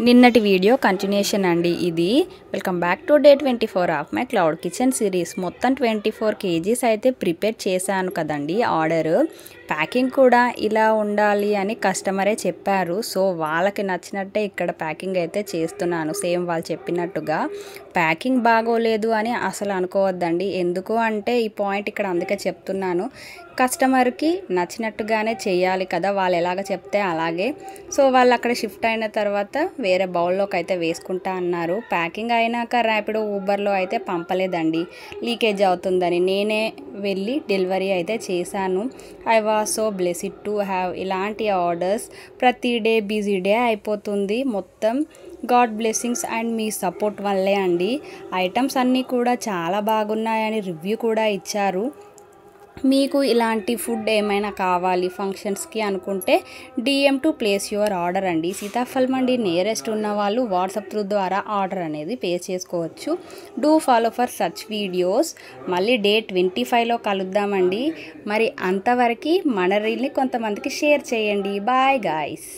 నిన్నటి video continuation అండి ఇది. Welcome back to day 24 of my cloud kitchen series. మొత్తం 24 kgs అయితే ప్రిపేర్ చేశాను కదండి ఆర్డర్. ప్యాకింగ్ కూడా ఇలా ఉండాలి అని కస్టమరే చెప్పారు. సో వాళ్ళకి నచ్చినట్టే ఇక్కడ ప్యాకింగ్ అయితే చేస్తున్నాను, సేమ్ వాళ్ళు చెప్పినట్టుగా. ప్యాకింగ్ బాగోలేదు అని అసలు అనుకోవద్దండి. ఎందుకు అంటే ఈ పాయింట్ ఇక్కడ అందుకే చెప్తున్నాను, కస్టమర్కి నచ్చినట్టుగానే చేయాలి కదా, వాళ్ళు ఎలాగ చెప్తే అలాగే. సో వాళ్ళు అక్కడ షిఫ్ట్ అయిన తర్వాత వేరే బౌల్లోకి అయితే వేసుకుంటా అన్నారు. ప్యాకింగ్ అయినాక ర్యాపిడో ఊబర్లో అయితే పంపలేదండి, లీకేజ్ అవుతుందని. నేనే వెళ్ళి డెలివరీ అయితే చేశాను. I was so blessed to have ఇలాంటి ఆర్డర్స్. ప్రతి డే బిజీ డే అయిపోతుంది. మొత్తం God blessings and me support వల్లే అండి. ఐటమ్స్ అన్నీ కూడా చాలా బాగున్నాయని రివ్యూ కూడా ఇచ్చారు. మీకు ఇలాంటి ఫుడ్ ఏమైనా కావాలి ఫంక్షన్స్కి అనుకుంటే DM to place your order అండి. సీతాఫల్ మండి నియరెస్ట్ ఉన్న వాళ్ళు వాట్సాప్ త్రూ ద్వారా ఆర్డర్ అనేది పే చేసుకోవచ్చు. Do follow for such videos. మళ్ళీ డే 25లో కలుద్దామండి. మరి అంతవరకు మన రీల్ని కొంతమందికి షేర్ చేయండి. Bye guys.